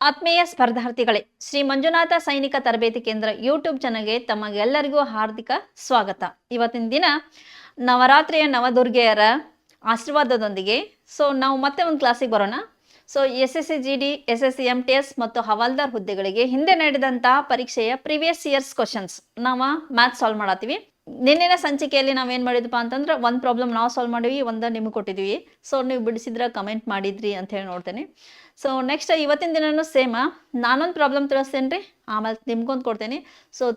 ಆತ್ಮೀಯ ಸ್ಪರ್ಧಾರ್ಥಿಗಳೇ, ಶ್ರೀ ಮಂಜುನಾಥ ಸೈನಿಕ ತರಬೇತಿ ಕೇಂದ್ರ ಯೂಟ್ಯೂಬ್ ಚಾನಲ್ಗೆ ತಮಗೆಲ್ಲರಿಗೂ ಹಾರ್ದಿಕ ಸ್ವಾಗತ. ಇವತ್ತಿನ ದಿನ ನವರಾತ್ರಿಯ ನವದುರ್ಗೆಯರ ಆಶೀರ್ವಾದದೊಂದಿಗೆ ನಾವು ಮತ್ತೆ ಒಂದು ಕ್ಲಾಸಿಗೆ ಬರೋಣ. SSC GD, SSC MTS ಮತ್ತು ಹವಾಲ್ದಾರ್ ಹುದ್ದೆಗಳಿಗೆ ಹಿಂದೆ ನಡೆದಂತಹ ಪರೀಕ್ಷೆಯ ಪ್ರಿವಿಯಸ್ ಇಯರ್ಸ್ ಕ್ವಶನ್ಸ್ ನಾವು ಮ್ಯಾಥ್ಸ್ ಸಾಲ್ವ್ ಮಾಡತ್ತೀವಿ. ನಿನ್ನೆನ ಸಂಚಿಕೆಯಲ್ಲಿ ನಾವೇನು ಮಾಡಿದ್ವಿ ಅಂತಂದ್ರೆ ಒಂದು ಪ್ರಾಬ್ಲಮ್ ನಾವು ಸಾಲ್ವ್ ಮಾಡಿವಿ, ಒಂದು ನಿಮಗೆ ಕೊಟ್ಟಿದ್ವಿ. ನೀವು ಬಿಡಿಸಿದ್ರೆ ಕಮೆಂಟ್ ಮಾಡಿದ್ರಿ ಅಂತ ಹೇಳಿ ನೋಡ್ತೇನೆ. ನೆಕ್ಸ್ಟ್ ಇವತ್ತಿನ ದಿನನೂ ಸೇಮ ನಾನೊಂದು ಪ್ರಾಬ್ಲಮ್ ತಿಳಿಸ್ತೇನೆ ರೀ, ಆಮೇಲೆ ನಿಮ್ಗೊಂದು ಕೊಡ್ತೇನೆ.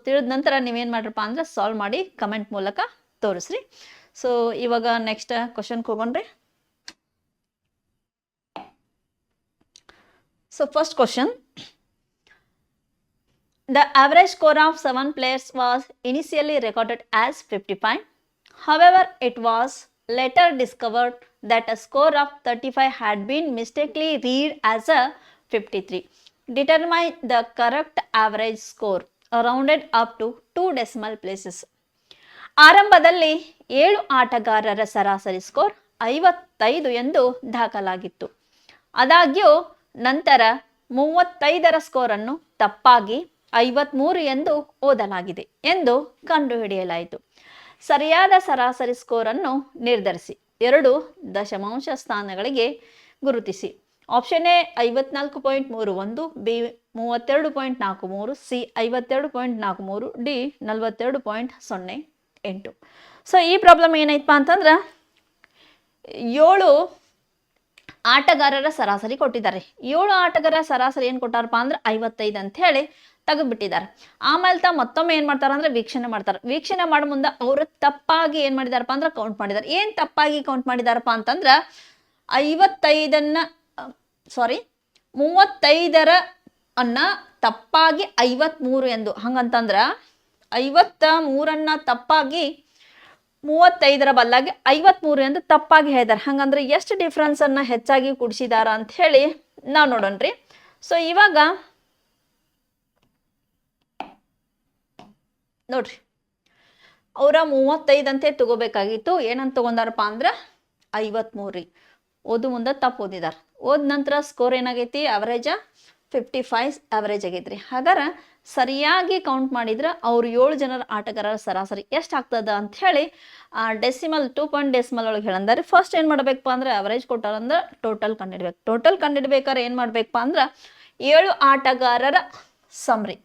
ತಿಳಿದ ನಂತರ ನೀವೇನು ಮಾಡ್ರಪ್ಪ ಅಂದ್ರೆ ಸಾಲ್ವ್ ಮಾಡಿ ಕಮೆಂಟ್ ಮೂಲಕ ತೋರಿಸ್ರಿ. ಇವಾಗ ನೆಕ್ಸ್ಟ್ ಕ್ವಶನ್ಗೆ ಹೋಗೋಣ್ರಿ. First question. The average score of 7 players was initially recorded as 55. However, it was later discovered that a score of 35 had been mistakenly read as a 53. Determine the correct average score rounded up to 2 decimal places. ಆರಂಭದಲ್ಲಿ 7 ಆಟಗಾರರ ಸರಾಸರಿ score 55 ಎಂದು ದಾಖಲಾಗಿತ್ತು. ಆದಾಗ್ಯೂ ನಂತರ 35ರ ಸ್ಕೋರನ್ನು ತಪ್ಪಾಗಿ 53 ಎಂದು ಓದಲಾಗಿದೆ ಎಂದು ಕಂಡುಹಿಡಿಯಲಾಯಿತು. ಸರಿಯಾದ ಸರಾಸರಿ ಸ್ಕೋರನ್ನು ನಿರ್ಧರಿಸಿ. 2 ದಶಮಾಂಶ ಸ್ಥಾನಗಳಿಗೆ ಗುರುತಿಸಿ. Option A 54.31, B 32.43, C 52.43, D 42.08. ಈ ಪ್ರಾಬ್ಲಮ್ ಏನೈತಪ್ಪ ಅಂತಂದ್ರೆ 7 ಆಟಗಾರರ ಸರಾಸರಿ ಕೊಟ್ಟಿದ್ದಾರೆ. 7 ಆಟಗಾರರ ಸರಾಸರಿ ಏನು ಕೊಟ್ಟಾರಪ್ಪ ಅಂದ್ರೆ 55 ಅಂತ ಹೇಳಿ ತೆಗೆದುಬಿಟ್ಟಿದ್ದಾರೆ. ಆಮೇಲೆ ಮತ್ತೊಮ್ಮೆ ಏನು ಮಾಡ್ತಾರೆ ಅಂದ್ರೆ ವೀಕ್ಷಣೆ ಮಾಡ್ತಾರೆ. ವೀಕ್ಷಣೆ ಮಾಡೋ ಮುಂದೆ ಅವರು ತಪ್ಪಾಗಿ ಏನು ಮಾಡಿದಾರಪ್ಪ ಅಂದ್ರೆ ಕೌಂಟ್ ಮಾಡಿದ್ದಾರೆ. ಏನು ತಪ್ಪಾಗಿ ಕೌಂಟ್ ಮಾಡಿದಾರಪ್ಪ ಅಂತಂದ್ರೆ 35ರ ತಪ್ಪಾಗಿ 53 ಎಂದು, ಹಂಗಂತಂದ್ರೆ 53ನ್ನ ತಪ್ಪಾಗಿ 35ರ ಬದಲಾಗಿ 53 ಎಂದು ತಪ್ಪಾಗಿ ಹೇಳಿದ್ದಾರೆ. ಹಂಗಂದ್ರೆ ಎಷ್ಟು ಡಿಫ್ರೆನ್ಸ್ ಅನ್ನ ಹೆಚ್ಚಾಗಿ ಕೂಡಿಸಿದಾರ ಅಂತ ಹೇಳಿ ನಾವು ನೋಡೋಣ್ರಿ. ಇವಾಗ ನೋಡ್ರಿ, ಅವರ 35 ಅಂತೆ ತಗೋಬೇಕಾಗಿತ್ತು, ಏನಂತ ತಗೊಂಡಾರಪ್ಪ ಅಂದ್ರೆ 53 ರೀ. ಓದು ಮುಂದೆ ತಪ್ಪು ಓದಿದಾರ. ಓದ ನಂತರ ಸ್ಕೋರ್ ಏನಾಗೈತಿ, ಅವರೇಜ 55 ಅವರೇಜ್ ಆಗೈತ್ರಿ. ಹಾಗಾದ್ರೆ ಸರಿಯಾಗಿ ಕೌಂಟ್ ಮಾಡಿದ್ರೆ ಅವ್ರು 7 ಜನರ ಆಟಗಾರರ ಸರಾಸರಿ ಎಷ್ಟು ಆಗ್ತದ ಅಂತ ಹೇಳಿ ಡೆಸಿಮಲ್ 2 ಪಾಯಿಂಟ್ ಡೆಸಿಮಲ್ ಒಳಗೆ ಹೇಳಂದಾರೆ. ಫಸ್ಟ್ ಏನು ಮಾಡ್ಬೇಕಪ್ಪ ಅಂದ್ರೆ ಅವರೇಜ್ ಕೊಟ್ಟಾರಂದ್ರೆ ಟೋಟಲ್ ಕಂಡಿಡ್ಬೇಕು. ಟೋಟಲ್ ಕಂಡಿಡ್ಬೇಕಾದ್ರೆ ಏನು ಮಾಡ್ಬೇಕಪ್ಪ ಅಂದ್ರೆ 7 ಆಟಗಾರರ ಸಮ್ರಿ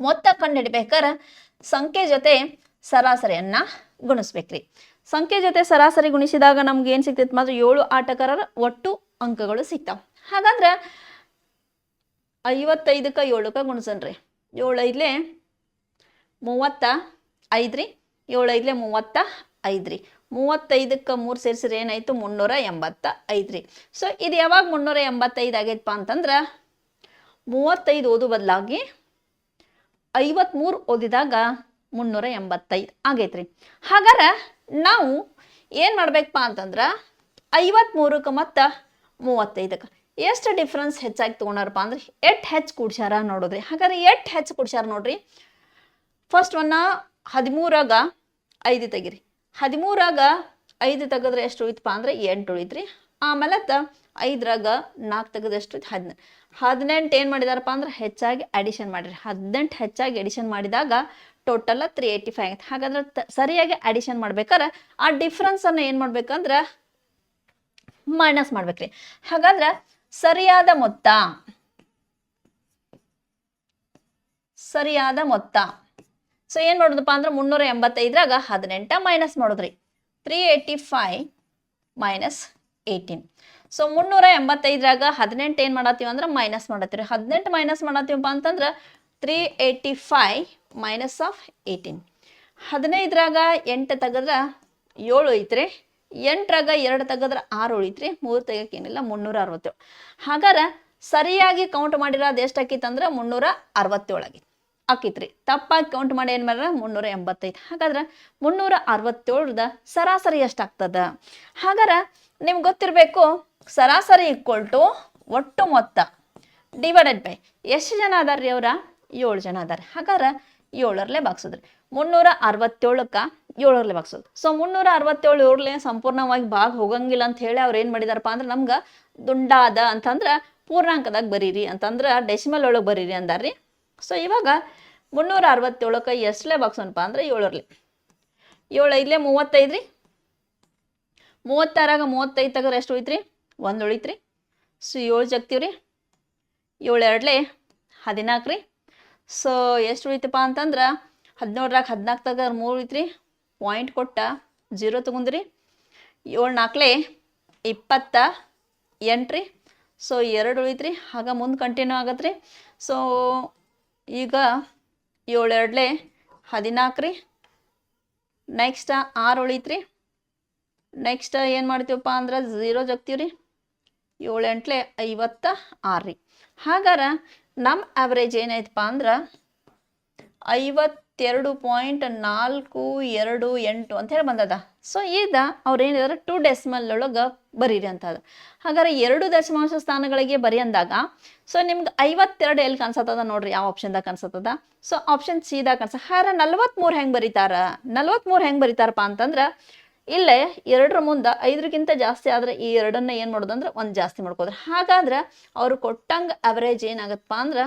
ಮೊತ್ತ ಕಂಡಿಡ್ಬೇಕಾದ್ರೆ ಸಂಖ್ಯೆ ಜೊತೆ ಸರಾಸರಿಯನ್ನ ಗುಣಿಸ್ಬೇಕ್ರಿ. ಸಂಖ್ಯೆ ಜೊತೆ ಸರಾಸರಿ ಗುಣಿಸಿದಾಗ ನಮ್ಗೆ ಏನು ಸಿಗ್ತೈತೆ ಮಾತ್ರ 7 ಆಟಗಾರರ ಒಟ್ಟು ಅಂಕಗಳು ಸಿಗ್ತಾವ. ಹಾಗಾದ್ರೆ 55ಕ್ಕೆ 7ಕ್ಕೆ ಗುಣಿಸನ್ರಿ. 7 ಐದ್ಲೆ 35 ರೀ. 7 ಐದ್ಲೆ 35 ರೀ. 35ಕ್ಕೆ 3 ಸೇರಿಸಿದ್ರೆ ಏನಾಯ್ತು, 385 ರೀ. ಇದು ಯಾವಾಗ 385 ಆಗೈತಪ್ಪ ಅಂತಂದ್ರೆ 35 ಓದು ಬದಲಾಗಿ 53 ಓದಿದಾಗ 385 ಆಗೈತ್ರಿ. ಹಾಗಾದ್ರೆ ನಾವು ಏನು ಮಾಡ್ಬೇಕಪ್ಪ ಅಂತಂದ್ರೆ 53ಕ್ಕೆ ಮತ್ತು 35ಕ್ಕೆ ಎಷ್ಟು ಡಿಫ್ರೆನ್ಸ್ ಹೆಚ್ಚಾಗಿ ತೊಗೊಂಡಾರಪ್ಪ ಅಂದ್ರೆ ಎಷ್ಟು ಹೆಚ್ಚು ಕೂಡ್ಸ್ಯಾರ ನೋಡೋದ್ರಿ. ಹಾಗಾದ್ರೆ ಎಷ್ಟು ಹೆಚ್ಚು ಕೂಡ್ಸ್ಯಾರ ನೋಡ್ರಿ. ಫಸ್ಟ್ 13ರಾಗ 5 ತೆಗಿರಿ. 13ರಾಗ 5 ತೆಗೆದ್ರೆ ಎಷ್ಟು ಉಳಿತಪ್ಪ ಅಂದ್ರೆ 8 ಉಳಿತ್ರಿ. ಆಮೇಲೆ 5ರಾಗ 4 ತೆಗೆದ್ರೆ ಎಷ್ಟು ಉಳಿತು, 18. 18 ಏನು ಮಾಡಿದಾರಪ್ಪ ಅಂದ್ರೆ ಹೆಚ್ಚಾಗಿ ಅಡಿಷನ್ ಮಾಡಿರಿ. 18 ಹೆಚ್ಚಾಗಿ ಅಡಿಷನ್ ಮಾಡಿದಾಗ ಟೋಟಲ್ 385 ಆಗೈತೆ. ಹಾಗಾದ್ರೆ ಸರಿಯಾಗಿ ಅಡಿಷನ್ ಮಾಡ್ಬೇಕಾದ್ರೆ ಆ ಡಿಫ್ರೆನ್ಸ್ ಅನ್ನ ಏನು ಮಾಡ್ಬೇಕಂದ್ರೆ ಮೈನಸ್ ಮಾಡ್ಬೇಕ್ರಿ. ಹಾಗಾದ್ರೆ ಸರಿಯಾದ ಮೊತ್ತ ಏನ್ ಮಾಡೋದಪ್ಪ ಅಂದ್ರೆ 385ರಾಗ 18 ಮೈನಸ್ ಮಾಡೋದ್ರಿ. 385 ಮೈನಸ್ 18. 385ರಾಗ 18 ಏನ್ ಮಾಡತ್ತೀವಿ ಅಂದ್ರೆ ಮೈನಸ್ ಮಾಡತ್ತೀವಿ. 18 ಮೈನಸ್ ಮಾಡತ್ತೀವಪ್ಪ ಅಂತಂದ್ರೆ 385 ಮೈನಸ್ ಆಫ್ 18. 15ರಾಗ 8 ತೆಗೆದ್ರೆ 7 ಐತ್ರಿ. 8ರಾಗ 2 ತೆಗೆದ್ರೆ 6 ಉಳಿತ್ರಿ. 3 ತೆಗಕ್ಕೇನಿಲ್ಲ, 367. ಹಾಗಾದ್ರೆ ಸರಿಯಾಗಿ ಕೌಂಟ್ ಮಾಡಿರೋದು ಎಷ್ಟು ಆಕಿತ್ತು ಅಂದ್ರೆ 367 ಆಕಿತ್ರಿ. ತಪ್ಪಾಗಿ ಕೌಂಟ್ ಮಾಡಿ ಏನು ಮಾಡ್ರ 385. ಹಾಗಾದ್ರೆ 367ದ ಸರಾಸರಿ ಎಷ್ಟಾಗ್ತದ? ಹಾಗಾದ್ರೆ ನಿಮ್ಗೆ ಗೊತ್ತಿರಬೇಕು, ಸರಾಸರಿ ಈಕ್ವಲ್ ಟು ಒಟ್ಟು ಮೊತ್ತ ಡಿವೈಡೆಡ್ ಬೈ ಎಷ್ಟು ಜನ ಅದಾರ್ರಿ? ಅವರ 7 ಜನ ಅದಾರ. ಹಾಗಾದ್ರೆ 7ರಲ್ಲೇ ಭಾಗಿಸೋದ್ರಿ. 367ಕ್ಕೆ ಏಳರಲ್ಲೇ ಭಾಗಿಸೋದು. ಸೊ 367 ಏಳರಲ್ಲೇ ಸಂಪೂರ್ಣವಾಗಿ ಭಾಗ ಹೋಗಂಗಿಲ್ಲ ಅಂತ ಹೇಳಿ ಅವ್ರು ಏನು ಮಾಡಿದಾರಪ್ಪ ಅಂದ್ರೆ ನಮ್ಗೆ ದುಂಡಾದ ಅಂತಂದ್ರೆ ಪೂರ್ಣಾಂಕದಾಗ ಬರೀರಿ ಅಂತಂದ್ರೆ ಡೆಸಿಮಲ್ ಒಳಗೆ ಬರೀರಿ ಅಂದಾರ್ರಿ. ಸೊ ಇವಾಗ 367ಕ್ಕೆ ಎಷ್ಟಲೇ ಭಾಗಿಸೋಣಪ್ಪ ಅಂದ್ರೆ 7ರಲ್ಲೇ. 7 5ಲೇ 35 ರೀ. 36 35 ತೆಗೆದ್ರೆ ಎಷ್ಟು ಉಳಿತ್ರಿ? 1 ಉಳಿತ್ರಿ. ಸೊ 7 ಜಗ್ತೀವ್ರಿ. 7 2ಲೇ 14 ರೀ. ಸೊ ಎಷ್ಟು ಉಳಿತಪ್ಪ ಅಂತಂದ್ರೆ 17 14 ತೆಗೆದ್ರೆ 3 ಉಳಿತ್ರಿ. ಪಾಯಿಂಟ್ ಕೊಟ್ಟ 0 ತಗೊಂಡ್ರಿ. 7 4ಲೇ 28 ರೀ. ಸೊ 2 ಉಳಿತ್ರಿ. ಆಗ ಮುಂದೆ ಕಂಟಿನ್ಯೂ ಆಗತ್ತೆ ರೀ. ಸೊ ಈಗ 7 2ಲೇ 14 ರೀ. ನೆಕ್ಸ್ಟ್ 6 ಉಳಿತ್ರಿ. ನೆಕ್ಸ್ಟ್ ಏನು ಮಾಡ್ತೀವಪ್ಪ ಅಂದ್ರೆ 0 ಜಗ್ತೀವ್ರಿ. 7 8ಲೇ 56 ರೀ. ಹಾಗಾದ್ರೆ ನಮ್ಮ ಆವ್ರೇಜ್ ಏನಾಯ್ತಪ್ಪ ಅಂದ್ರೆ 52.428 ಅಂತ ಹೇಳಿ ಬಂದದ. ಸೊ ಈಗ ಅವ್ರು ಏನಿದಾರೆ 2 ಡೆಸಿಮಲ್ ಒಳಗೆ ಬರೀರಿ ಅಂತ ಅದ. ಹಾಗಾದ್ರೆ 2 ದಶಮಾಂಶ ಸ್ಥಾನಗಳಿಗೆ ಬರಿ ಅಂದಾಗ ಸೊ ನಿಮ್ಗೆ 52 ಎಲ್ಲಿ ಕಾಣಿಸತ್ತದ ನೋಡ್ರಿ, ಯಾವ ಆಪ್ಷನ್ದಾಗ ಕಾಣಿಸತ್ತದ? So option ಸಿದಾಗ ಕಾಣಿಸ. ಹಾಗಾದ್ರೆ 43 ಹೆಂಗೆ ಬರೀತಾರ? 43 ಹೆಂಗೆ ಬರೀತಾರಪ್ಪ ಅಂತಂದ್ರೆ ಇಲ್ಲೇ 2ರ ಮುಂದೆ 5ಗಿಂತ ಜಾಸ್ತಿ ಆದರೆ ಈ 2ನ್ನ ಏನು ಮಾಡೋದು ಅಂದ್ರೆ 1 ಜಾಸ್ತಿ ಮಾಡ್ಕೋದ್ರೆ. ಹಾಗಾದ್ರೆ ಅವರು ಕೊಟ್ಟಂಗೆ ಅವರೇಜ್ ಏನಾಗತ್ತಪ್ಪ ಅಂದ್ರೆ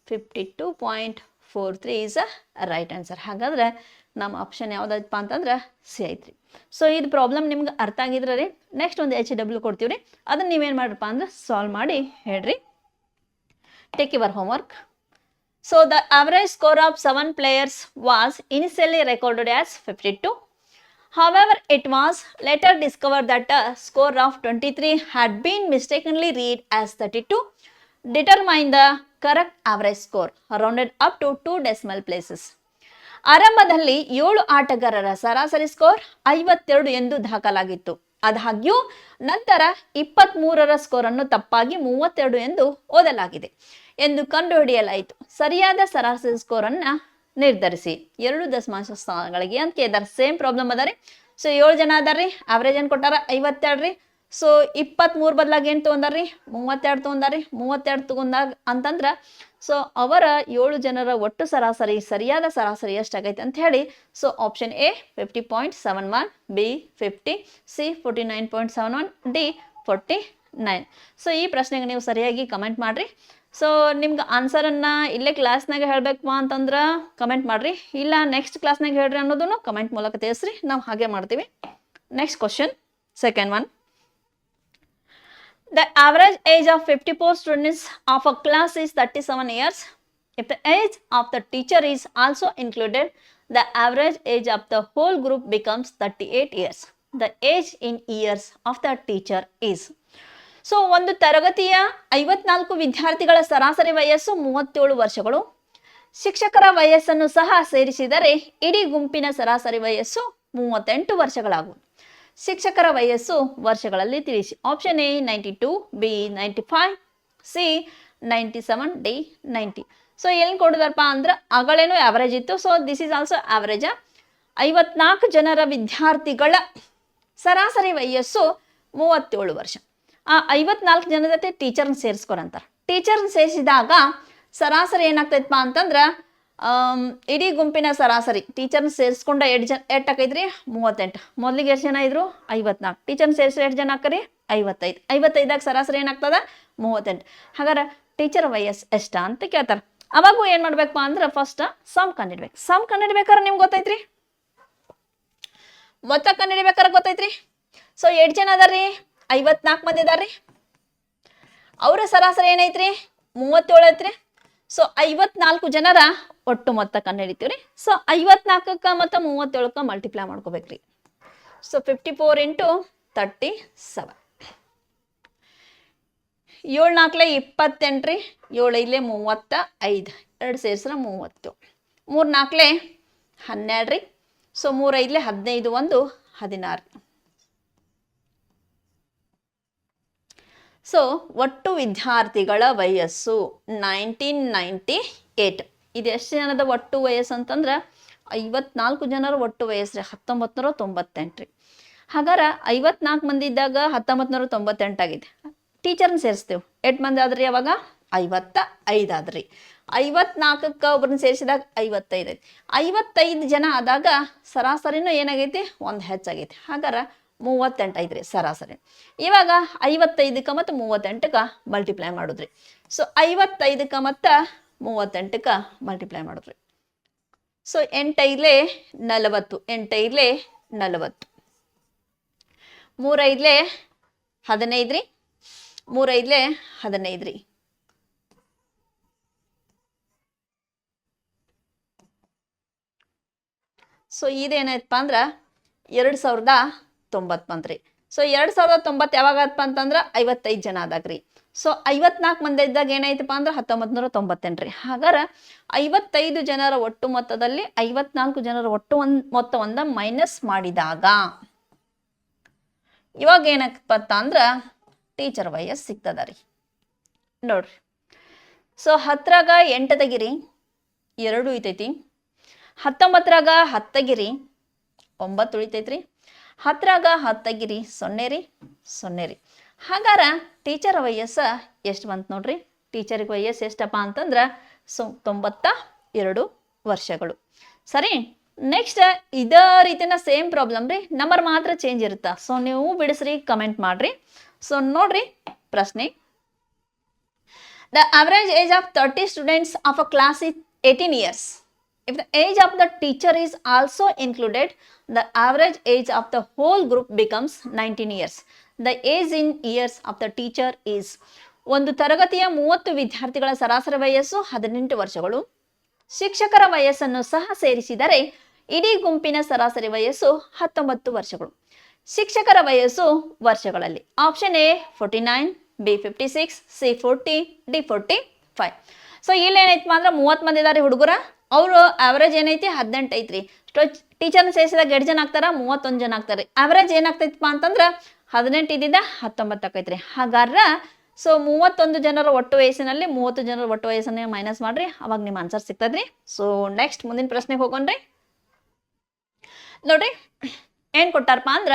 52.43 ಈಸ್ ಅ ರೈಟ್ ಆನ್ಸರ್. ಹಾಗಾದ್ರೆ ನಮ್ಮ ಆಪ್ಷನ್ ಯಾವುದಪ್ಪ ಅಂತಂದ್ರೆ ಸಿ ಐತ್ರಿ. ಸೊ ಇದು ಪ್ರಾಬ್ಲಮ್ ನಿಮ್ಗೆ ಅರ್ಥ ಆಗಿದ್ರೆ ರೀ, ನೆಕ್ಸ್ಟ್ ಒಂದು HW ಕೊಡ್ತೀವಿ ರೀ, ಅದನ್ನ ನೀವೇನು ಮಾಡ್ರಪ್ಪ ಅಂದ್ರೆ ಸಾಲ್ವ್ ಮಾಡಿ ಹೇಳ್ರಿ. Take your homework. So the average score of 7 players was initially recorded as 52. However, it was later discovered that a score of 23 had been mistakenly read as 32. Determine the correct average score rounded up to 2 decimal places. ಆರಂಭದಲ್ಲಿ 7 ಆಟಗಾರರ ಸರಾಸರಿ score 52 ಎಂದು ದಾಖಲಾಗಿತ್ತು. ಆದಾಗ್ಯೂ ನಂತರ 23ರ ಸ್ಕೋರನ್ನು ತಪ್ಪಾಗಿ 32 ಎಂದು ಓದಲಾಗಿದೆ ಎಂದು ಕಂಡುಹಿಡಿಯಲಾಯಿತು. ಸರಿಯಾದ ಸರಾಸರಿ ಸ್ಕೋರನ್ನು ನಿರ್ಧರಿಸಿ 2 ದಶಮಾಂಶ ಸ್ಥಾನಗಳಿಗೆ ಅಂತ ಕೇಳಿದಾರೆ. ಸೇಮ್ ಪ್ರಾಬ್ಲಮ್ ಅದ ರೀ. ಸೊ 7 ಜನ ಅದಾರ್ರಿ, ಆವ್ರೇಜ್ ಏನು ಕೊಟ್ಟಾರ 52 ರೀ. ಸೊ 23 ಬದಲಾಗಿ ಏನು ತೊಗೊಂಡಾರ್ರಿ 32 ತೊಗೊಂಡಾರ್ರಿ. 32 ತಗೊಂಡಾಗ ಅಂತಂದ್ರೆ ಸೊ ಅವರ 7 ಜನರ ಒಟ್ಟು ಸರಾಸರಿ ಸರಿಯಾದ ಸರಾಸರಿ ಎಷ್ಟಾಗೈತೆ ಅಂತ ಹೇಳಿ. So option A 50.71, B 50, C 49.71, D 49. So ಈ ಪ್ರಶ್ನೆಗೆ ನೀವು ಸರಿಯಾಗಿ ಕಮೆಂಟ್ ಮಾಡಿರಿ. ಸೊ ನಿಮ್ಗೆ ಆನ್ಸರನ್ನು ಇಲ್ಲೇ ಕ್ಲಾಸ್ನಾಗ ಹೇಳಬೇಕು ಅಂತಂದ್ರೆ ಕಮೆಂಟ್ ಮಾಡಿರಿ, ಇಲ್ಲ ನೆಕ್ಸ್ಟ್ ಕ್ಲಾಸ್ನಾಗ ಹೇಳ್ರಿ ಅನ್ನೋದನ್ನು ಕಮೆಂಟ್ ಮೂಲಕ ತಿಳಿಸ್ರಿ, ನಾವು ಹಾಗೆ ಮಾಡ್ತೀವಿ. Next question, second one. The average age of 54 students of a class is 37 years. If the age of the teacher is also included, the average age of the whole group becomes 38 years. The age in years of the teacher is. So ಒಂದು ತರಗತಿಯ 54 ವಿದ್ಯಾರ್ಥಿಗಳ ಸರಾಸರಿ ವಯಸ್ಸು 37 ವರ್ಷಗಳು. ಶಿಕ್ಷಕರ ವಯಸ್ಸನ್ನು ಸಹ ಸೇರಿಸಿದರೆ ಇಡೀ ಗುಂಪಿನ ಸರಾಸರಿ ವಯಸ್ಸು 38 ವರ್ಷಗಳಾಗುವುದು. ಶಿಕ್ಷಕರ ವಯಸ್ಸು ವರ್ಷಗಳಲ್ಲಿ ತಿಳಿಸಿ. Option A 92, B 95, C 97, D 90. So ಎಲ್ಲಿ ಕೊಡಿದಾರಪ್ಪ ಅಂದ್ರೆ ಅಗಳೇನು ಆವರೇಜ್ ಇತ್ತು. So this is also average. 54 ಜನರ ವಿದ್ಯಾರ್ಥಿಗಳ ಸರಾಸರಿ ವಯಸ್ಸು 37 ವರ್ಷ. ಆ 54 ಜನ ಜೊತೆ ಟೀಚರ್ನ ಸೇರಿಸ್ಕೊರಂತಾರೆ. ಟೀಚರ್ನ ಸೇರಿಸಿದಾಗ ಸರಾಸರಿ ಏನಾಗ್ತೈತಪ್ಪ ಅಂತಂದ್ರೆ ಇಡೀ ಗುಂಪಿನ ಸರಾಸರಿ ಟೀಚರ್ನ ಸೇರಿಸ್ಕೊಂಡ ಎಷ್ಟು ಆಕೈತ್ರಿ 38. ಮೊದಲಿಗೆ ಎಷ್ಟು ಜನ ಇದ್ರು 54. ಟೀಚರ್ನ ಸೇರಿಸಿ ಎಷ್ಟು ಜನ ಹಾಕರಿ 55. 55ದಾಗ ಸರಾಸರಿ ಏನಾಗ್ತದ 38. ಹಾಗಾದ್ರೆ ಟೀಚರ್ ವಯಸ್ಸು ಎಷ್ಟ ಅಂತ ಕೇಳ್ತಾರೆ. ಅವಾಗೂ ಏನು ಮಾಡ್ಬೇಕಪ್ಪ ಅಂದ್ರೆ ಫಸ್ಟ್ ಸಮ್ ಕಂಡಿಡ್ಬೇಕು. ಸಮ್ ಕಂಡಿಡ್ಬೇಕಾದ್ರೆ ನಿಮ್ಗೆ ಗೊತ್ತೈತ್ರಿ, ಮೊತ್ತ ಕಂಡಿಡ್ಬೇಕಾದ್ರೆ ಗೊತ್ತೈತ್ರಿ. ಸೊ 8 ಜನ ಅದಾರ್ರಿ, 54 ಮಂದಿ ಅದಾರ್ರಿ, ಅವರ ಸರಾಸರಿ ಏನೈತ್ರಿ 37 ಐತ್ರಿ. ಸೊ 54 ಜನರ ಒಟ್ಟು ಮೊತ್ತ ಕಂಡುಹಿಡಿತೀವಿ ರೀ. ಸೊ 54ಕ್ಕೆ ಮತ್ತು 37ಕ್ಕೆ ಮಲ್ಟಿಪ್ಲೈ ಮಾಡ್ಕೋಬೇಕ್ರಿ. ಸೊ 54 × 37. 7 4 28 ರೀ. 7 5 35, 2 ಸೇರಿಸ್ರೆ 30. 3 4 12 ರೀ. ಸೊ 3 5 15, 1 16. ಸೊ ಒಟ್ಟು ವಿದ್ಯಾರ್ಥಿಗಳ ವಯಸ್ಸು 1998. ಇದು ಎಷ್ಟು ಜನದ ಒಟ್ಟು ವಯಸ್ಸು ಅಂತಂದ್ರೆ 54 ಜನರ ಒಟ್ಟು ವಯಸ್ಸು ರೀ 1998 ರೀ. ಹಾಗಾದ್ರೆ 54 ಮಂದಿ ಇದ್ದಾಗ 1998 ಆಗಿದೆ. ಟೀಚರ್ನ ಸೇರಿಸ್ತೇವೆ, 8 ಮಂದಿ ಆದ್ರಿ ಅವಾಗ 55 ಆದ್ರಿ. 54ಕ್ಕೆ ಒಬ್ಬರನ್ನ ಸೇರಿಸಿದಾಗ 55 ಐತಿ. 55 ಜನ ಆದಾಗ ಸರಾಸರಿನೂ ಏನಾಗೈತಿ ಒಂದು ಹೆಚ್ಚಾಗೈತಿ. ಹಾಗಾದ್ರೆ 38 ಐತ್ರಿ ಸರಾಸರಿ. ಇವಾಗ 55ಕ್ಕೆ ಮತ್ತು 38ಕ್ಕೆ ಮಲ್ಟಿಪ್ಲೈ ಮಾಡುದ್ರಿ. ಸೊ 55ಕ್ಕೆ ಮತ್ತು 38ಕ್ಕೆ ಮಲ್ಟಿಪ್ಲೈ ಮಾಡುದ್ರಿ. ಸೊ 8 5 40, 8 5 40, 3 5 15 ರೀ, 3 5 15 ರೀ. ಸೊ ಇದೇನಾಯ್ತಪ್ಪ ಅಂದ್ರೆ 2090 ಬಂತ್ರಿ. ಸೊ 2090 ಯಾವಾಗಪ್ಪ ಅಂತಂದ್ರೆ 55 ಜನ ಆದಾಗ್ರಿ. ಸೊ 54 ಮಂದಿ ಇದ್ದಾಗ ಏನಾಯ್ತಪ್ಪ ಅಂದ್ರೆ 1998 ರೀ. ಹಾಗಾದ್ರೆ 55 ಜನರ ಒಟ್ಟು ಮೊತ್ತದಲ್ಲಿ 54 ಜನರ ಒಟ್ಟು ಮೊತ್ತವನ್ನ ಮೈನಸ್ ಮಾಡಿದಾಗ ಇವಾಗ ಏನಾಗ್ತಪ್ಪ ಅಂದ್ರೆ ಟೀಚರ್ ವಯಸ್ಸು ಸಿಗ್ತದ ರೀ. ನೋಡ್ರಿ, ಸೊ 10ರಾಗ 8 ತೆಗಿರಿ, 2 ಉಳಿತೈತಿ. 19ರಾಗ 10 ತೆಗಿರಿ, 9 ಉಳಿತೈತ್ರಿ. 10ರಾಗ 10 ತೆಗಿರಿ, 0 ರೀ, 0 ರೀ. ಹಾಗಾರ ಟೀಚರ್ ವಯಸ್ಸು ಎಷ್ಟು ಬಂತು ನೋಡ್ರಿ. ಟೀಚರ್ಗೆ ವಯಸ್ಸು ಎಷ್ಟಪ್ಪ ಅಂತಂದ್ರೆ 92 ವರ್ಷಗಳು. ಸರಿ, ನೆಕ್ಸ್ಟ್ ಇದೇ ರೀತಿನ ಸೇಮ್ ಪ್ರಾಬ್ಲಮ್ ರೀ, ನಂಬರ್ ಮಾತ್ರ ಚೇಂಜ್ ಇರುತ್ತಾ. ಸೊ ನೀವು ಬಿಡಿಸ್ರಿ, ಕಮೆಂಟ್ ಮಾಡ್ರಿ. ಸೊ ನೋಡ್ರಿ ಪ್ರಶ್ನೆ, the average age of 30 students of a class is 18 years. If the age of the teacher is also included, the average age of the whole group becomes 19 years. The age in years of the teacher is. ಒಂದು ತರಗತಿಯ 30 ವಿದ್ಯಾರ್ಥಿಗಳ ಸರಾಸರಿ ವಯಸ್ಸು 18 ವರ್ಷಗಳು. ಶಿಕ್ಷಕರ ವಯಸ್ಸನ್ನು ಸಹ ಸೇರಿಸಿದರೆ ಇಡೀ ಗುಂಪಿನ ಸರಾಸರಿ ವಯಸ್ಸು 19 ವರ್ಷಗಳು. ಶಿಕ್ಷಕರ ವಯಸ್ಸು ವರ್ಷಗಳಲ್ಲಿ. Option A 49, B 56, C 40, D 45. So ಇಲ್ಲಿ ಏನೈತಿ ಅಂದ್ರೆ 30 ಮಂದಿ ಇದಾರೆ ಹುಡುಗರ, ಅವರು ಅವರೇಜ್ ಏನೈತಿ 18 ಐತ್ರಿ. ಟೀಚರ್ನ ಸೇರಿಸಿದಾಗ 2 ಜನ ಆಗ್ತಾರ, 31 ಜನ ಆಗ್ತಾರೆ. ಅವರೇಜ್ ಏನಾಗ್ತೈತಪ್ಪ ಅಂತಂದ್ರೆ 18 ಇದ್ದಿದ್ದ 19 ಆಕೈತ್ರಿ. ಹಾಗಾದ್ರೆ ಸೊ 31 ಜನರ ಒಟ್ಟು ವಯಸ್ಸಿನಲ್ಲಿ 30 ಜನರ ಒಟ್ಟು ವಯಸ್ಸನ್ನ ಮೈನಸ್ ಮಾಡ್ರಿ, ಅವಾಗ ನಿಮ್ಮ ಆನ್ಸರ್ ಸಿಗ್ತದ್ರಿ. ಸೊ ನೆಕ್ಸ್ಟ್ ಮುಂದಿನ ಪ್ರಶ್ನೆಗೆ ಹೋಗೋಣ್ರಿ. ನೋಡ್ರಿ ಏನ್ ಕೊಟ್ಟಾರಪ್ಪ ಅಂದ್ರ,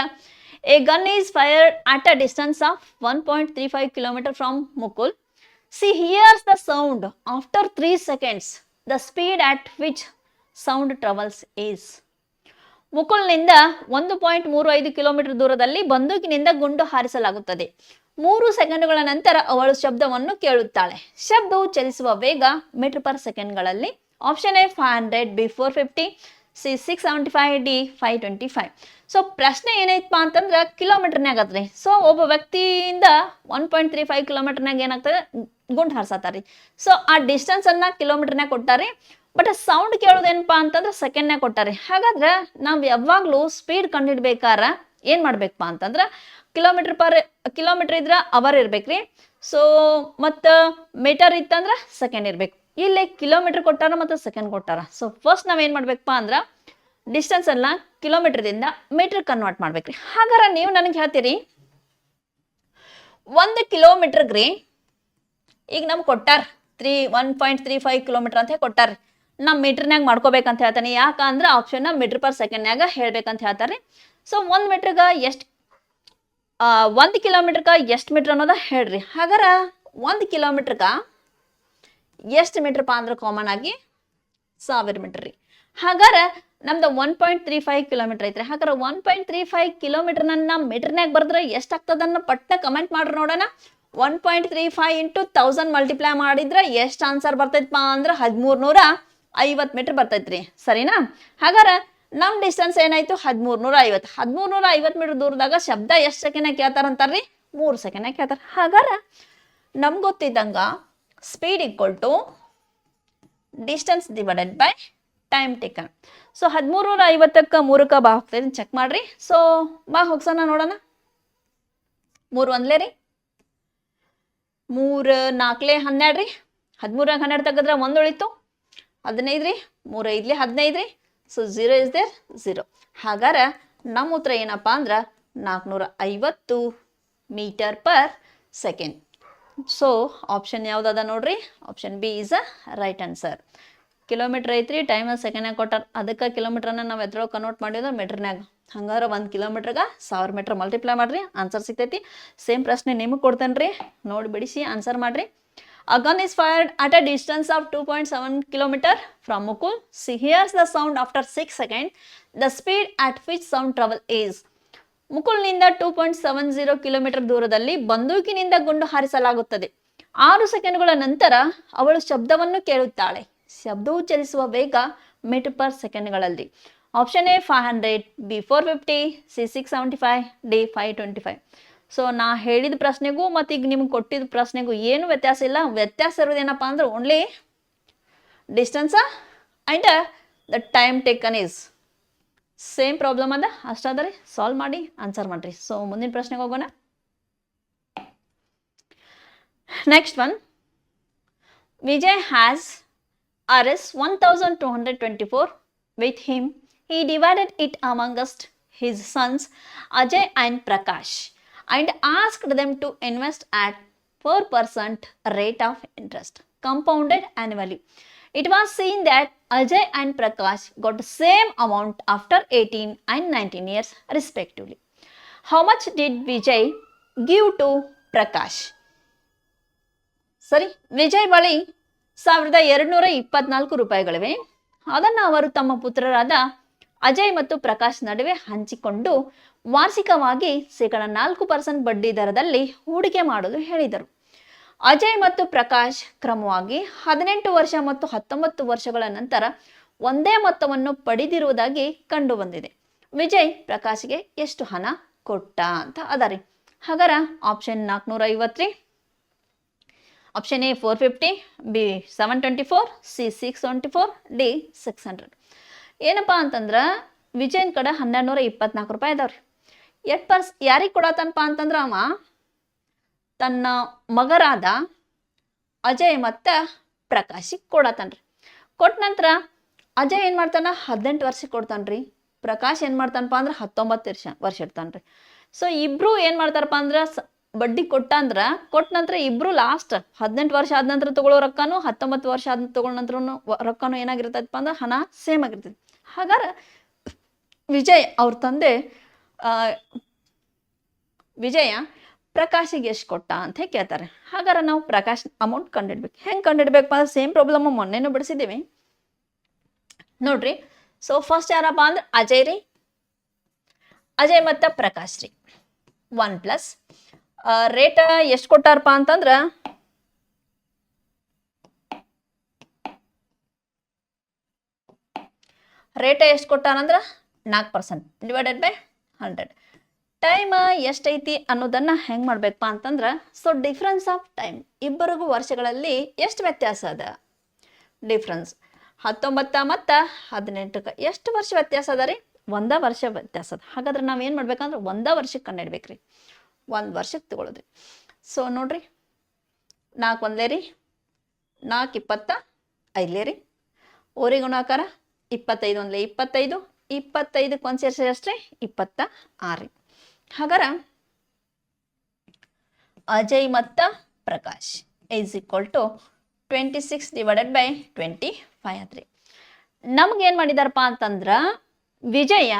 A gun is fired at a distance of 1.35 kilometre from Mukul. C here's the sound after 3 seconds. The speed at which sound travels is. ಮುಕುಲ್ನಿಂದ 1.35 kilometre ದೂರದಲ್ಲಿ ಬಂದೂಕಿನಿಂದ ಗುಂಡು ಹಾರಿಸಲಾಗುತ್ತದೆ. 3 ಸೆಕೆಂಡುಗಳ ನಂತರ ಅವಳು ಶಬ್ದವನ್ನು ಕೇಳುತ್ತಾಳೆ. ಶಬ್ದವು ಚಲಿಸುವ ವೇಗ ಮೀಟರ್ ಪರ್ ಸೆಕೆಂಡ್ಗಳಲ್ಲಿ. Option A 500, B 450, C 675, D 525. So ಪ್ರಶ್ನೆ ಏನೈತಪ್ಪ ಅಂತಂದ್ರೆ ಕಿಲೋಮೀಟರ್ನಾಗ ಅದ್ರಿ. ಸೊ ಒಬ್ಬ ವ್ಯಕ್ತಿಯಿಂದ 1.35 ಕಿಲೋಮೀಟರ್ನಾಗ ಏನಾಗ್ತದೆ, ಗುಂಡು ಹಾರಿಸತ್ತಾರಿ. ಸೊ ಆ ಡಿಸ್ಟೆನ್ಸ್ ಅನ್ನ ಕಿಲೋಮೀಟರ್ನಾಗ ಕೊಟ್ಟಾರಿ, ಬಟ್ ಸೌಂಡ್ ಕೇಳೋದೇನಪ್ಪ ಅಂತಂದ್ರೆ ಸೆಕೆಂಡ್ನಾಗ ಕೊಟ್ಟಾರಿ. ಹಾಗಾದ್ರೆ ನಾವು ಯಾವಾಗ್ಲೂ ಸ್ಪೀಡ್ ಕಂಡುಹಿಡ್ಬೇಕಾರ ಏನ್ ಮಾಡ್ಬೇಕಪ್ಪ ಅಂತಂದ್ರೆ ಕಿಲೋಮೀಟರ್ ಇದ್ರ ಅವರ್ ಇರ್ಬೇಕ್ರಿ. ಸೊ ಮತ್ತು ಮೀಟರ್ ಇತ್ತಂದ್ರೆ ಸೆಕೆಂಡ್ ಇರ್ಬೇಕು. ಇಲ್ಲಿ ಕಿಲೋಮೀಟರ್ ಕೊಟ್ಟಾರ ಮತ್ತು ಸೆಕೆಂಡ್ ಕೊಟ್ಟಾರ. ಸೊ ಫಸ್ಟ್ ನಾವೇನ್ ಮಾಡ್ಬೇಕಪ್ಪ ಅಂದ್ರೆ ಡಿಸ್ಟೆನ್ಸ್ ಅನ್ನ ಕಿಲೋಮೀಟರ್ದಿಂದ ಮೀಟರ್ ಕನ್ವರ್ಟ್ ಮಾಡ್ಬೇಕ್ರಿ. ಹಾಗಾದ್ರೆ ನೀವು ನನಗೆ ಹೇಳ್ತೀರಿ 1 ಕಿಲೋಮೀಟರ್ಗ್ರಿ ಈಗ ನಮ್ಗೆ ಕೊಟ್ಟಾರ 1.35 ಕಿಲೋಮೀಟರ್ ಅಂತ ಕೊಟ್ಟಾರ. ನಾವು ಮೀಟರ್ನಾಗ ಮಾಡ್ಕೋಬೇಕಂತ ಹೇಳ್ತಾನೆ. ಯಾಕಂದ್ರೆ ಆಪ್ಷನ್ ಮೀಟರ್ ಪರ್ ಸೆಕೆಂಡ್ನಾಗ ಹೇಳ್ಬೇಕಂತ ಹೇಳ್ತಾರೆ. ಸೊ 1 ಮೀಟರ್ಗ ಎಷ್ಟು 1 ಕಿಲೋಮೀಟರ್ಗ ಎಷ್ಟು ಮೀಟರ್ ಅನ್ನೋದ ಹೇಳ್ರಿ. ಹಾಗಾದ್ರೆ 1 ಕಿಲೋಮೀಟರ್ಗ ಎಷ್ಟು ಮೀಟರ್ಪ ಅಂದ್ರೆ ಕಾಮನ್ ಆಗಿ 1000 ಮೀಟರ್ ರೀ. ಹಾಗಾದ್ರೆ ನಮ್ದು 1.35 ಕಿಲೋಮೀಟರ್ ಐತ್ರಿ. ಹಾಗಾದ್ರೆ 1.35 ಕಿಲೋಮೀಟರ್ನ ಮೀಟರ್ನಾಗ ಬರೆದ್ರೆ ಎಷ್ಟಾಗ್ತದನ್ನ ಪಟ್ಟ ಕಮೆಂಟ್ ಮಾಡ್ರಿ ನೋಡೋಣ. 1.35 ಇಂಟು 1000 ಮಲ್ಟಿಪ್ಲೈ ಮಾಡಿದ್ರೆ ಎಷ್ಟು ಆನ್ಸರ್ ಬರ್ತೈತಪ್ಪ ಅಂದ್ರೆ 1350 ಮೀಟರ್ ಬರ್ತೈತ್ರಿ. ಸರಿನಾ? ಹಾಗಾದ್ರೆ ನಮ್ಮ ಡಿಸ್ಟೆನ್ಸ್ ಏನಾಯ್ತು 1350. 1350 ಮೀಟರ್ ದೂರದಾಗ ಶಬ್ದ ಎಷ್ಟು ಸೆಕೆಂಡ್ ಕೇಳ್ತಾರಂತಾರ್ರಿ, 3 ಸೆಕೆಂಡ್ ಕೇಳ್ತಾರ. ಹಾಗಾದ್ರೆ ನಮ್ಗೆ ಗೊತ್ತಿದ್ದಂಗ speed equal to distance divided by time taken. So 1350ಕ್ಕೆ 3ಕ್ಕೆ ಬಾ ಹೋಗ್ತೈತಿ, ಚೆಕ್ ಮಾಡ್ರಿ. ಸೊ ಬಾ ಹೋಗ್ಸೋಣ ನೋಡೋಣ. 3 ಒಂದ್ಲೇ ರೀ, 3 4 12 ರೀ. 13 12 ತೆಗೆದ್ರೆ 1 ಉಳಿತು, 15 ರೀ. 3 5 15 ರೀ. So 0 is there 0. ಹಾಗಾದ್ರೆ ನಮ್ಮ ಉತ್ತರ ಏನಪ್ಪಾ ಅಂದ್ರೆ 450 meter per second. So option ಯಾವ್ದದ ನೋಡ್ರಿ, option B is a right answer. Kilometer ಐತ್ರಿ, ಟೈಮ್ ಸೆಕೆಂಡ್ನಾಗ ಕೊಟ್ಟಾರ, ಅದಕ್ಕೆ ಕಿಲೋಮೀಟರ್ನ ನಾವು ಎದ್ರೊಳಗೆ ಕನ್ವರ್ಟ್ ಮಾಡಿದ್ರೆ ಮೀಟರ್ನಾಗ. ಹಂಗಾರೆ 1 ಕಿಲೋಮೀಟರ್ಗೆ 1000 ಮೀಟರ್ ಮಲ್ಟಿಪ್ಲೈ ಮಾಡ್ರಿ, ಆನ್ಸರ್ ಸಿಗ್ತೈತಿ. ಸೇಮ್ ಪ್ರಶ್ನೆ ನಿಮಗೆ ಕೊಡ್ತೇನೆ ರೀ, ನೋಡಿ ಬಿಡಿಸಿ ಆನ್ಸರ್ ಮಾಡ್ರಿ. A gun is fired at a distance of 2.7 km from Mukul. She hears the sound after 6 seconds. The speed at which sound travel is. ಮುಕುಲ್ನಿಂದ 2.70 kilometre ದೂರದಲ್ಲಿ ಬಂದೂಕಿನಿಂದ ಗುಂಡು ಹಾರಿಸಲಾಗುತ್ತದೆ. 6 ಸೆಕೆಂಡ್ಗಳ ನಂತರ ಅವಳು ಶಬ್ದವನ್ನು ಕೇಳುತ್ತಾಳೆ. ಶಬ್ದವು ಚಲಿಸುವ ವೇಗ ಮೀಟರ್ ಪರ್ ಸೆಕೆಂಡ್ಗಳಲ್ಲಿ. Option A 500, B 450, C 675, D 525. So ನಾ ಹೇಳಿದ ಪ್ರಶ್ನೆಗೂ ಮತ್ತು ಈಗ ನಿಮ್ಗೆ ಕೊಟ್ಟಿದ್ದ ಪ್ರಶ್ನೆಗೂ ಏನು ವ್ಯತ್ಯಾಸ ಇಲ್ಲ. ವ್ಯತ್ಯಾಸ ಇರೋದೇನಪ್ಪ ಅಂದ್ರೆ only distance and the time taken is same problem ಅದ. ಅಷ್ಟಾದರೆ ಸಾಲ್ವ್ ಮಾಡಿ ಆನ್ಸರ್ ಮಾಡಿರಿ. ಸೊ ಮುಂದಿನ ಪ್ರಶ್ನೆಗೆ ಹೋಗೋಣ. Next one, Vijay has Rs 1224 with him. He divided it amongst his sons Ajay and Prakash and asked them to invest at 4% rate of interest compounded annually. It was seen that Ajay and Prakash got the same amount after 18 and 19 years respectively. How much did Vijay give to Prakash? ಸರಿ, ವಿಜಯ್ ಬಳಿ 1224 ರೂಪಾಯಿಗಳಿವೆ. ಅದನ್ನು ಅವರು ತಮ್ಮ ಪುತ್ರರಾದ ಅಜಯ್ ಮತ್ತು ಪ್ರಕಾಶ್ ನಡುವೆ ಹಂಚಿಕೊಂಡು ವಾರ್ಷಿಕವಾಗಿ 4% ಬಡ್ಡಿ ದರದಲ್ಲಿ ಹೂಡಿಕೆ ಮಾಡಲು ಹೇಳಿದರು. ಅಜಯ್ ಮತ್ತು ಪ್ರಕಾಶ್ ಕ್ರಮವಾಗಿ 18 ವರ್ಷ ಮತ್ತು 19 ವರ್ಷಗಳ ನಂತರ ಒಂದೇ ಮೊತ್ತವನ್ನು ಪಡೆದಿರುವುದಾಗಿ ಕಂಡು ಬಂದಿದೆ. ವಿಜಯ್ ಪ್ರಕಾಶ್ಗೆ ಎಷ್ಟು ಹಣ ಕೊಟ್ಟ ಅಂತ ಅದರಿ. ಹಾಗಾರ option 450, option A 450, B 724, C 624, D 600. ಏನಪ್ಪ ಅಂತಂದ್ರೆ ವಿಜಯನ್ ಕಡೆ 1224 ರೂಪಾಯಿ ಇದಾವ್ರಿ. ಯಾರಿಗೆ ಕೊಡತನಪ್ಪ ಅಂತಂದ್ರೆ ಅವ ತನ್ನ ಮಗರಾದ ಅಜಯ್ ಮತ್ತು ಪ್ರಕಾಶಿಗೆ ಕೊಡತಾನ್ರಿ. ಕೊಟ್ಟ ನಂತರ ಅಜಯ್ ಏನು ಮಾಡ್ತಾನ 18 ವರ್ಷಕ್ಕೆ ಕೊಡ್ತಾನ್ರಿ. ಪ್ರಕಾಶ್ ಏನು ಮಾಡ್ತಾನಪ್ಪ ಅಂದ್ರೆ 19 ವರ್ಷ ಇಡ್ತಾನ್ರಿ. ಸೊ ಇಬ್ರು ಏನು ಮಾಡ್ತಾರಪ್ಪ ಅಂದ್ರೆ ಬಡ್ಡಿ ಕೊಟ್ಟ ನಂತರ ಇಬ್ರು ಲಾಸ್ಟ್ 18 ವರ್ಷ ಆದ ನಂತರ ತಗೊಳ್ಳೋ ರೊಕ್ಕನು 19 ವರ್ಷ ಆದ ತಗೊಳ್ಳೋ ನಂತರ ರೊಕ್ಕನು ಏನಾಗಿರ್ತೈತಪ್ಪ ಅಂದ್ರೆ ಹಣ ಸೇಮ್ ಆಗಿರ್ತೈತಿ. ಹಾಗಾದ್ರೆ ವಿಜಯ್ ಅವ್ರ ತಂದೆ ವಿಜಯ ಪ್ರಕಾಶಿಗೆ ಎಷ್ಟು ಕೊಟ್ಟ ಅಂತ ಕೇಳ್ತಾರೆ. ಹಾಗಾದ್ರೆ ನಾವು ಪ್ರಕಾಶ್ ಅಮೌಂಟ್ ಕಂಡಿಡ್ಬೇಕು. ಹೆಂಗೆ ಕಂಡಿಡ್ಬೇಕಪ್ಪ ಅಂದ್ರೆ ಸೇಮ್ ಪ್ರಾಬ್ಲಮ್ ಮೊನ್ನೆನೂ ಬಿಡಿಸಿದ್ದೀವಿ ನೋಡ್ರಿ. ಸೊ ಫಸ್ಟ್ ಯಾರಪ್ಪ ಅಂದ್ರೆ ಅಜಯ್ ರೀ, ಅಜಯ್ ಮತ್ತು ಪ್ರಕಾಶ್ ರೀ. 1 ಪ್ಲಸ್ ರೇಟ್ ಎಷ್ಟು ಕೊಟ್ಟಾರಪ್ಪ ಅಂತಂದ್ರ ರೇಟ್ ಎಷ್ಟು ಕೊಟ್ಟಾರಂದ್ರ 4% ಡಿವೈಡೆಡ್ ಬೈ 100. ಟೈಮ್ ಎಷ್ಟೈತಿ ಅನ್ನೋದನ್ನ ಹೆಂಗೆ ಮಾಡ್ಬೇಕಪ್ಪ ಅಂತಂದ್ರೆ, ಸೊ ಡಿಫ್ರೆನ್ಸ್ ಆಫ್ ಟೈಮ್ ಇಬ್ಬರಿಗೂ ವರ್ಷಗಳಲ್ಲಿ ಎಷ್ಟು ವ್ಯತ್ಯಾಸ ಅದ? ಡಿಫ್ರೆನ್ಸ್ 19 ಮತ್ತು 18ಕ್ಕೆ ಎಷ್ಟು ವರ್ಷ ವ್ಯತ್ಯಾಸ ಅದ ರೀ? 1 ವರ್ಷ ವ್ಯತ್ಯಾಸ ಅದ. ಹಾಗಾದ್ರೆ ನಾವೇನು ಮಾಡ್ಬೇಕಂದ್ರೆ 1 ವರ್ಷಕ್ಕೆ ಕಂಡುಹಿಡ್ಬೇಕ್ರಿ. 1 ವರ್ಷಕ್ಕೆ ತಗೊಳ್ಳೋದ್ರಿ. ಸೊ ನೋಡ್ರಿ, 4 ಒಂದ್ಲೇ ರೀ, 4 25 ರೀ, ಓರಿ ಗುಣಾಕಾರ 25 ಒಂದ್ಲೆ 25, 25ಕ್ಕೆ ಒಂದು ಸೇರಿಸಿ ಅಷ್ಟೇ 26 ರೀ. ಹಾಗಾದ್ರೆ ಅಜಯ್ ಮತ್ತು Prakash is equal to 26 divided by 25 ಆತ್ರಿ. ನಮ್ಗೇನು ಮಾಡಿದಾರಪ್ಪ ಅಂತಂದ್ರೆ ವಿಜಯ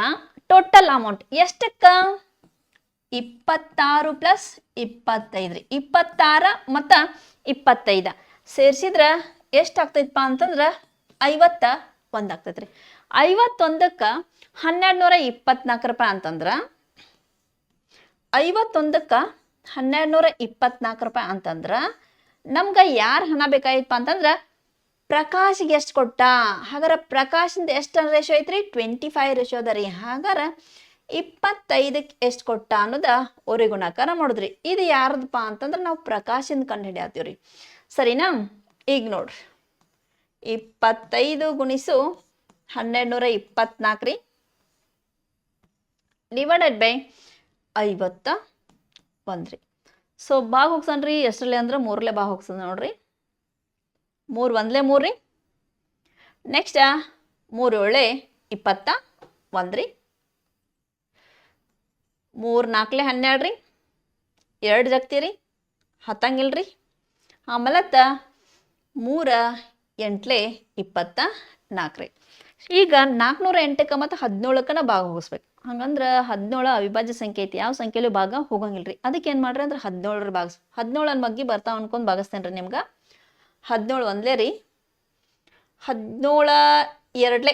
ಟೋಟಲ್ ಅಮೌಂಟ್ ಎಷ್ಟಕ್ಕೆ? 26 ಪ್ಲಸ್ 25 ರೀ. 26 ಮತ್ತು 25 ಸೇರಿಸಿದ್ರೆ ಎಷ್ಟು ಆಗ್ತೈತಪ್ಪ ಅಂತಂದ್ರೆ 51 ಆಗ್ತೈತೆ ರೀ. 51ಕ್ಕೆ 1224 ರೂಪಾಯಿ ಅಂತಂದ್ರೆ 51ಕ್ಕೆ 1224 ರೂಪಾಯಿ ಅಂತಂದ್ರೆ ನಮ್ಗೆ ಯಾರು ಹಣ ಬೇಕಾಗಿತ್ತಪ್ಪ ಅಂತಂದ್ರೆ ಪ್ರಕಾಶ್ಗೆ ಎಷ್ಟು ಕೊಟ್ಟ? ಹಾಗಾದ್ರೆ ಪ್ರಕಾಶಿಂದ ಎಷ್ಟು ರೇಷೋ ಐತ್ರಿ? 25 ರೇಷೋ ಅದ ರೀ. ಹಾಗಾದ್ರೆ 25ಕ್ಕೆ ಎಷ್ಟು ಕೊಟ್ಟ ಅನ್ನೋದ ಓರಿ ಗುಣಾಕಾರ ಮಾಡಿದ್ರಿ. ಇದು ಯಾರ್ದಪ್ಪ ಅಂತಂದ್ರೆ ನಾವು ಪ್ರಕಾಶಿಂದ ಕಂಡು ಹಿಡಿಯತ್ತೀವ್ರಿ. ಸರಿನಾ? ಈಗ ನೋಡ್ರಿ, 25 ಗುಣಿಸು 1224 ರೀ ಡಿವೈಡೆಡ್ ಬೈ 51 ರೀ. ಸೊ ಬಾಗ ಹೋಗ್ಸನ್ರಿ ಎಷ್ಟರಲ್ಲಿ ಅಂದ್ರೆ 3ಲೆ ಬಾಗ ಹೋಗ್ಸನ್ ನೋಡ್ರಿ. 3 ಒಂದ್ಲೆ 3 ರೀ. ನೆಕ್ಸ್ಟ್ 3 ಏಳೆ 21 ರೀ. 3 4ಲೆ 12 ರೀ. 2 ಜಗ್ತೀರಿ ಹತ್ತಂಗಿಲ್ರಿ. ಆಮೇಲೆ 3 8ಲೆ 24 ರೀ. ಈಗ 408ಕ್ಕೆ ಮತ್ತು 17ಕ್ಕೆ ಭಾಗ ಹೋಗಿಸ್ಬೇಕು. ಹಂಗಂದ್ರೆ 17 ಅವಿಭಾಜ್ಯ ಸಂಖ್ಯೆ ಐತಿ, ಯಾವ ಸಂಖ್ಯೆಲೂ ಭಾಗ ಹೋಗಂಗಿಲ್ರಿ. ಅದಕ್ಕೆ ಏನು ಮಾಡ್ರಿ ಅಂದ್ರೆ 17ರ ಭಾಗಿಸ್ 17 ಬಗ್ಗೆ ಬರ್ತಾವ ಅನ್ಕೊಂಡು ಭಾಗಿಸ್ತೇನೆ ರೀ ನಿಮ್ಗೆ. 17 ಒಂದ್ಲೇ ರೀ 17 ಎರಡ್ಲೆ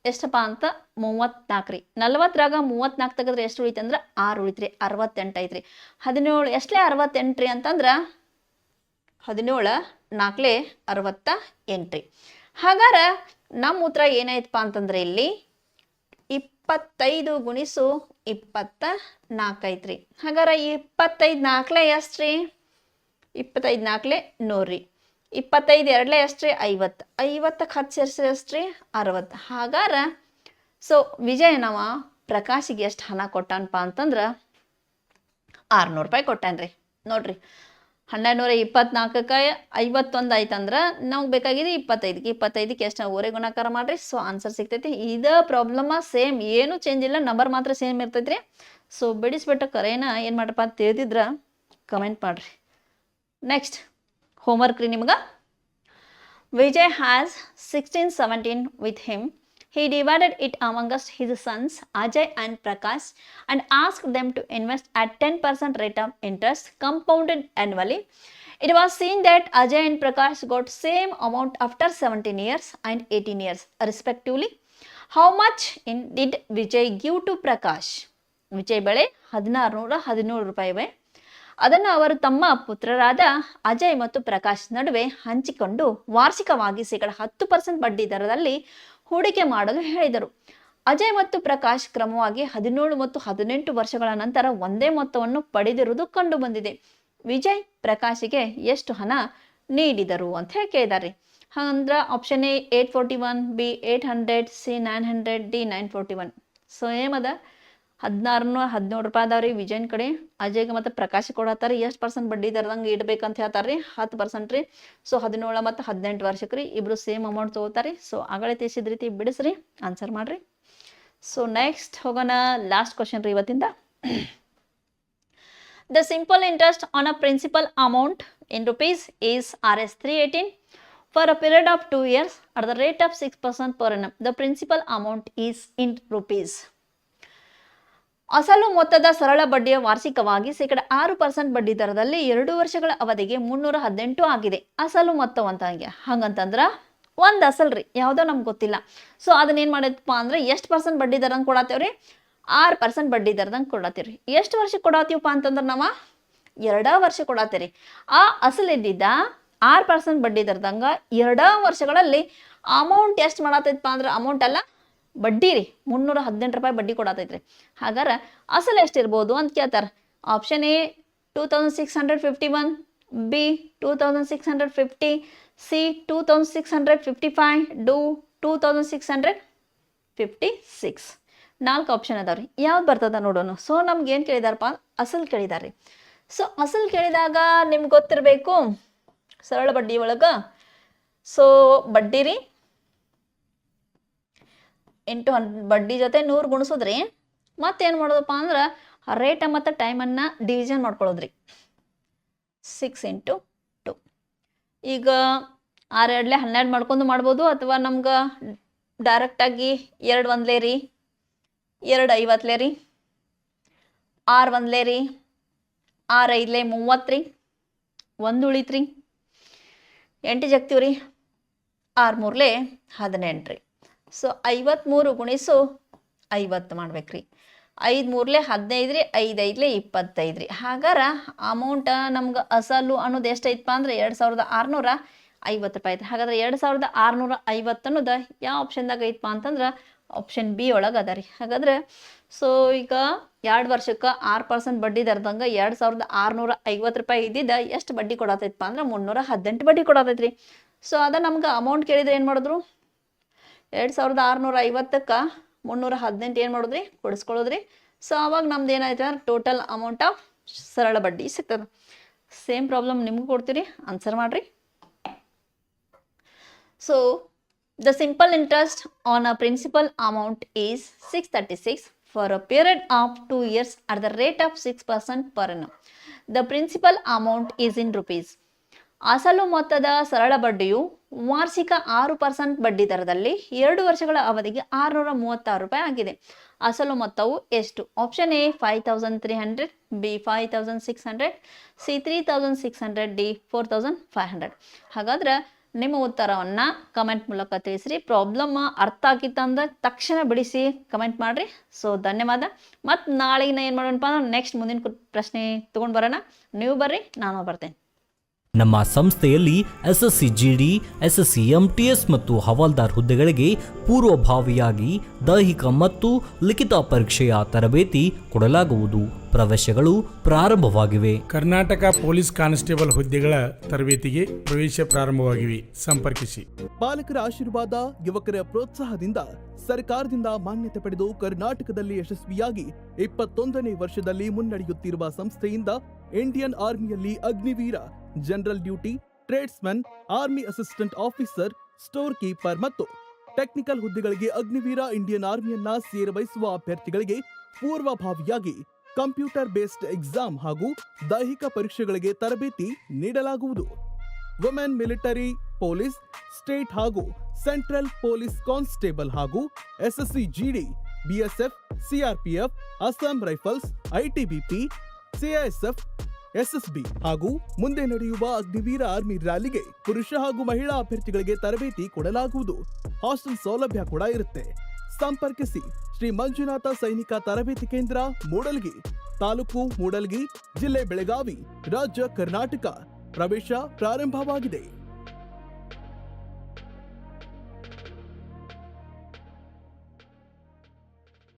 ಎಷ್ಟಪ್ಪ ಅಂತ 34 ರೀ 40ರಾಗ 34 ತೆಗೆದ್ರೆ ಎಷ್ಟು ಉಳಿತು ಅಂದ್ರೆ 6 ಉಳಿತ್ರಿ 68 ಐತ್ರಿ 17 ಎಷ್ಟಲೇ 68 ರೀ ಅಂತಂದ್ರೆ 17 4ಲೇ 68 ರೀ ಹಾಗಾರ ನಮ್ಮ ಉತ್ತರ ಏನಾಯ್ತಪ್ಪ ಅಂತಂದ್ರೆ ಇಲ್ಲಿ 25 ಗುಣಿಸು 24 ಐತ್ರಿ ಹಾಗಾರ 25 4ಲೇ ಎಷ್ಟು ರೀ 25 4ಲೇ 100 ರೀ 25 ಎರಡ್ಲೆ ಎಷ್ಟು ರೀ 50 50ಕ್ಕೆ 10 ಸೇರಿಸಿ ಎಷ್ಟು ರೀ 60 ಹಾಗಾರ ಸೊ ವಿಜಯನವ ಪ್ರಕಾಶಿಗೆ ಎಷ್ಟು ಹಣ ಕೊಟ್ಟಾನಪ್ಪ ಅಂತಂದ್ರೆ 600 ರೂಪಾಯಿ ಕೊಟ್ಟಾನ್ರಿ ನೋಡ್ರಿ 1224ಕ್ಕೆ 51 ಆಯ್ತಂದ್ರೆ ನಾವು ಬೇಕಾಗಿದೆ 25ಕ್ಕೆ 25ಕ್ಕೆ ಎಷ್ಟು ಓರೆ ಗುಣಾಕಾರ ಮಾಡ್ರಿ ಸೊ ಆನ್ಸರ್ ಸಿಗ್ತೈತಿ ಇದ ಪ್ರಾಬ್ಲಮ ಸೇಮ್ ಏನು ಚೇಂಜ್ ಇಲ್ಲ ನಂಬರ್ ಮಾತ್ರ ಸೇಮ್ ಇರ್ತೈತ್ರಿ ಸೊ ಬಿಡಿಸ್ಬಿಟ್ಟು ಕರೇನ ಏನು ಮಾಡ್ರಪ್ಪ ಅಂತ ತಿಳಿದಿದ್ರ ಕಮೆಂಟ್ ಮಾಡ್ರಿ ನೆಕ್ಸ್ಟ್ ಹೋಮ್ವರ್ಕ್ ರೀ ನಿಮ್ಗೆ Vijay has 1617 with him. He divided it amongst his sons Ajay and Prakash and asked them to invest at 10% rate of interest compounded annually. It was seen that Ajay and Prakash got same amount after 17 years and 18 years respectively. How much did Vijay give to Prakash? Vijay ಬೆಳೆ 1617 ರೂಪಾಯಿವೆ ಅದನ್ನು ಅವರು ತಮ್ಮ ಪುತ್ರರಾದ ಅಜಯ್ ಮತ್ತು ಪ್ರಕಾಶ್ ನಡುವೆ ಹಂಚಿಕೊಂಡು ವಾರ್ಷಿಕವಾಗಿ ಶೇಕಡ 10% ಬಡ್ಡಿ ದರದಲ್ಲಿ ಹೂಡಿಕೆ ಮಾಡಲು ಹೇಳಿದರು ಅಜಯ್ ಮತ್ತು ಪ್ರಕಾಶ್ ಕ್ರಮವಾಗಿ 17 ಮತ್ತು 18 ವರ್ಷಗಳ ನಂತರ ಒಂದೇ ಮೊತ್ತವನ್ನು ಪಡೆದಿರುವುದು ಕಂಡು ಬಂದಿದೆ ವಿಜಯ್ ಪ್ರಕಾಶಿಗೆ ಎಷ್ಟು ಹಣ ನೀಡಿದರು ಅಂತ ಹೇಳಿ ಕೇಳಿದಾರೆ ಅಂದ್ರೆ option A 841 B 800 C 900 D 941 so ಏಮದ 1617 ರೂಪಾಯಿ ಅದಾವ್ರಿ ವಿಜಯನ್ ಕಡೆ ಅಜಯ್ಗೆ ಮತ್ತು ಪ್ರಕಾಶ್ ಕೊಡತ್ತಾರ ಎಷ್ಟು ಪರ್ಸೆಂಟ್ ಬಡ್ಡಿ ದರದಂಗೆ ಇಡ್ಬೇಕಂತ ಹೇಳ್ತಾರ್ರಿ 10% ರೀ ಸೊ 17 ಮತ್ತು 18 ವರ್ಷಕ್ಕೆ ರೀ ಇಬ್ರು ಸೇಮ್ ಅಮೌಂಟ್ ತಗೋತಾರಿ ಸೊ ಆಗಲೇ ತಿಳಿಸಿದ ರೀತಿ ಬಿಡಿಸ್ರಿ ಆನ್ಸರ್ ಮಾಡ್ರಿ ಸೊ ನೆಕ್ಸ್ಟ್ ಹೋಗೋಣ ಲಾಸ್ಟ್ ಕ್ವಶನ್ ರೀ ಇವತ್ತಿಂದ The simple interest on a principal amount in rupees is Rs 318 for a period of 2 years at the rate of 6% per annum. The principal amount is in rupees. ಅಸಲು ಮೊತ್ತದ ಸರಳ ಬಡ್ಡಿಯ ವಾರ್ಷಿಕವಾಗಿ ಶೇಕಡ 6% ಬಡ್ಡಿ ದರದಲ್ಲಿ 2 ವರ್ಷಗಳ ಅವಧಿಗೆ 318 ಆಗಿದೆ ಅಸಲು ಮೊತ್ತವಂತ ಹಂಗಂತಂದ್ರ ಒಂದು ಅಸಲ್ ರೀ ಯಾವುದೋ ನಮ್ಗೆ ಗೊತ್ತಿಲ್ಲ ಸೊ ಅದನ್ನ ಏನು ಮಾಡೈತಪ್ಪ ಅಂದ್ರೆ ಎಷ್ಟು ಪರ್ಸೆಂಟ್ ಬಡ್ಡಿ ದರಂಗೆ ಕೊಡತ್ತೇವ್ರಿ 6% ಬಡ್ಡಿ ದರದಂಗೆ ಕೊಡತ್ತೀವ್ರಿ ಎಷ್ಟು ವರ್ಷ ಕೊಡತ್ತೀವಪ್ಪ ಅಂತಂದ್ರೆ ನಾವು 2 ವರ್ಷ ಕೊಡತ್ತೀರಿ ಆ ಅಸಲ್ ಇದ್ದಿದ್ದ 6% ಬಡ್ಡಿ ದರದಂಗೆ 2 ವರ್ಷಗಳಲ್ಲಿ ಅಮೌಂಟ್ ಎಷ್ಟು ಮಾಡತ್ತೈತಪ್ಪ ಅಂದ್ರೆ ಅಮೌಂಟ್ ಅಲ್ಲ ಬಡ್ಡಿ ರೀ 318 ರೂಪಾಯಿ ಬಡ್ಡಿ ಕೊಡತೈತ್ರಿ ಹಾಗಾರ ಅಸಲು ಎಷ್ಟಿರ್ಬೋದು ಅಂತ ಕೇಳ್ತಾರೆ option A 2651 B 2650 C 2655 do 2656 4 option ಅದಾವ್ರಿ ಯಾವ್ದು ಬರ್ತದ ನೋಡೋಣ ಸೊ ನಮ್ಗೆ ಏನು ಕೇಳಿದಾರಪ್ಪ ಅಸಲು ಕೇಳಿದಾರೆ ಸೊ ಅಸಲು ಕೇಳಿದಾಗ ನಿಮ್ಗೆ ಗೊತ್ತಿರಬೇಕು ಸರಳ ಬಡ್ಡಿ ಒಳಗೆ ಸೊ ಬಡ್ಡಿ ರೀ ಇಂಟು ಬಡ್ಡಿ ಜೊತೆ 100 ಗುಣಿಸೋದ್ರಿ ಮತ್ತೇನು ಮಾಡೋದಪ್ಪ ಅಂದ್ರೆ ರೇಟ್ ಮತ್ತು ಟೈಮನ್ನು ಡಿವಿಷನ್ ಮಾಡ್ಕೊಳ್ಳೋದ್ರಿ 6 ಇಂಟು 2 ಈಗ 6 ಎರಡ್ಲೆ 12 ಮಾಡ್ಕೊಂಡು ಮಾಡ್ಬೋದು ಅಥವಾ ನಮ್ಗೆ ಡೈರೆಕ್ಟಾಗಿ 2 ಒಂದ್ಲೇ ರೀ 2 50ಲೇ ರೀ 6 ಒಂದ್ಲೇ ರೀ 6 5ಲೇ 30 ರೀ 1 ಉಳಿತ್ರಿ 8 ಜಗ್ತೀವಿ ರೀ 6 3ಲೇ 18 ರೀ ಸೊ 53 ಗುಣಿಸು 50 ಮಾಡ್ಬೇಕ್ರಿ 5 3ಲೇ 15 ರೀ 5 5ಲೇ 25 ರೀ ಹಾಗಾರ ಅಮೌಂಟ್ ನಮ್ಗೆ ಅಸಲು ಅನ್ನೋದು ಎಷ್ಟೈತಪ್ಪ ಅಂದ್ರೆ 2650 ರೂಪಾಯಿ ಐತಿ ಹಾಗಾದ್ರೆ 2650 ಅನ್ನೋದು ಯಾವ ಆಪ್ಷನ್ದಾಗ ಐತಪ್ಪ ಅಂತಂದ್ರೆ ಆಪ್ಷನ್ ಬಿ ಒಳಗೆ ಅದ ರೀ ಹಾಗಾದ್ರೆ ಸೊ ಈಗ 2 ವರ್ಷಕ್ಕೆ 6% ಬಡ್ಡಿ ದರದಂಗೆ 2650 ರೂಪಾಯಿ ಇದ್ದಿದ್ದ ಎಷ್ಟು ಬಡ್ಡಿ ಕೊಡತೈತಪ್ಪ ಅಂದ್ರೆ 318 ಬಡ್ಡಿ ಕೊಡತೈತ್ರಿ ಸೊ ಅದ ನಮ್ಗೆ ಅಮೌಂಟ್ ಕೇಳಿದ್ರೆ ಏನು ಮಾಡಿದ್ರು 2650ಕ್ಕೆ 318 ಏನು ಮಾಡೋದ್ರಿ ಕೊಡಿಸ್ಕೊಳ್ಳೋದ್ರಿ ಸೊ ಅವಾಗ ನಮ್ದು ಏನಾಯ್ತು ಅಂದ್ರೆ ಟೋಟಲ್ ಅಮೌಂಟ್ ಆಫ್ ಸರಳ ಬಡ್ಡಿ ಸಿಗ್ತದೆ ಸೇಮ್ ಪ್ರಾಬ್ಲಮ್ ನಿಮ್ಗೆ ಕೊಡ್ತೀರಿ ಆನ್ಸರ್ ಮಾಡ್ರಿ so the simple interest on a principal amount is 636 for a period of 2 years at the rate of 6% per annum. The principal amount is in rupees. ಅಸಲು ಮೊತ್ತದ ಸರಳ ಬಡ್ಡಿಯು ವಾರ್ಷಿಕ 6% ಬಡ್ಡಿ ದರದಲ್ಲಿ 2 ವರ್ಷಗಳ ಅವಧಿಗೆ 636 ರೂಪಾಯಿ ಆಗಿದೆ ಅಸಲು ಮೊತ್ತವು ಎಷ್ಟು? Option A 5300, B 5600, C 3600, D 4500. ಹಾಗಾದ್ರೆ ನಿಮ್ಮ ಉತ್ತರವನ್ನು ಕಮೆಂಟ್ ಮೂಲಕ ತಿಳಿಸ್ರಿ. ಪ್ರಾಬ್ಲಮ್ ಅರ್ಥ ಆಗಿತ್ತಂದ್ರೆ ತಕ್ಷಣ ಬಿಡಿಸಿ ಕಮೆಂಟ್ ಮಾಡಿರಿ. ಸೊ ಧನ್ಯವಾದ. ಮತ್ತು ನಾಳೆಗಿನ ಏನು ಮಾಡೋಣಪ್ಪ ಅಂದ್ರೆ ನೆಕ್ಸ್ಟ್ ಮುಂದಿನ ಪ್ರಶ್ನೆ ತೊಗೊಂಡು ಬರೋಣ. ನೀವು ಬರ್ರಿ, ನಾನು ಬರ್ತೇನೆ. ನಮ್ಮ ಸಂಸ್ಥೆಯಲ್ಲಿ SSC GD, SSC MTS ಮತ್ತು ಹವಾಲ್ದಾರ್ ಹುದ್ದೆಗಳಿಗೆ ಪೂರ್ವಭಾವಿಯಾಗಿ ದೈಹಿಕ ಮತ್ತು ಲಿಖಿತ ಪರೀಕ್ಷೆಯ ತರಬೇತಿ ಕೊಡಲಾಗುವುದು. ಪ್ರವೇಶಗಳು ಪ್ರಾರಂಭವಾಗಿವೆ. ಕರ್ನಾಟಕ ಪೊಲೀಸ್ ಕಾನ್ಸ್ಟೇಬಲ್ ಹುದ್ದೆಗಳ ತರಬೇತಿಗೆ ಪ್ರವೇಶ ಪ್ರಾರಂಭವಾಗಿವೆ. ಸಂಪರ್ಕಿಸಿ. ಪಾಲಕರ ಆಶೀರ್ವಾದ, ಯುವಕರ ಪ್ರೋತ್ಸಾಹದಿಂದ ಸರ್ಕಾರದಿಂದ ಮಾನ್ಯತೆ ಪಡೆದು ಕರ್ನಾಟಕದಲ್ಲಿ ಯಶಸ್ವಿಯಾಗಿ 21ನೇ ವರ್ಷದಲ್ಲಿ ಮುನ್ನಡೆಯುತ್ತಿರುವ ಸಂಸ್ಥೆಯಿಂದ ಇಂಡಿಯನ್ ಆರ್ಮಿಯಲ್ಲಿ Agniveer, general duty, tradesman, army assistant officer, store keeper ಮತ್ತು ಟೆಕ್ನಿಕಲ್ ಹುದ್ದೆಗಳಿಗೆ ಅಗ್ನಿವೀರ ಇಂಡಿಯನ್ ಆರ್ಮಿಯನ್ನ ಸೇರಬಯಸುವ ಅಭ್ಯರ್ಥಿಗಳಿಗೆ ಪೂರ್ವಭಾವಿಯಾಗಿ ಕಂಪ್ಯೂಟರ್ ಬೇಸ್ಡ್ ಎಕ್ಸಾಮ್ ಹಾಗೂ ದೈಹಿಕ ಪರೀಕ್ಷೆಗಳಿಗೆ ತರಬೇತಿ ನೀಡಲಾಗುವುದು. ವುಮೆನ್ ಮಿಲಿಟರಿ, ಪೊಲೀಸ್, ಸ್ಟೇಟ್ ಹಾಗೂ ಸೆಂಟ್ರಲ್ ಪೊಲೀಸ್ ಕಾನ್ಸ್ಟೇಬಲ್ ಹಾಗೂ SSC GD, BSF, CRPF, Assam rifles, ITBP, CISF, SSB ಹಾಗೂ ಮುಂದೆ ನಡೆಯುವ ಅಗ್ನಿವೀರ ಆರ್ಮಿ ರ್ಯಾಲಿಗೆ ಪುರುಷ ಹಾಗೂ ಮಹಿಳಾ ಅಭ್ಯರ್ಥಿಗಳಿಗೆ ತರಬೇತಿ ಕೊಡಲಾಗುವುದು. ಹಾಸ್ಟೆಲ್ ಸೌಲಭ್ಯ ಕೂಡ ಇರುತ್ತೆ. ಸಂಪರ್ಕಿಸಿ ಶ್ರೀ ಮಂಜುನಾಥ ಸೈನಿಕ ತರಬೇತಿ ಕೇಂದ್ರ, ಮೂಡಲ್ಗಿ, ತಾಲೂಕು ಮೂಡಲ್ಗಿ, ಜಿಲ್ಲೆ ಬೆಳಗಾವಿ, ರಾಜ್ಯ ಕರ್ನಾಟಕ. ಪ್ರವೇಶ ಪ್ರಾರಂಭವಾಗಿದೆ.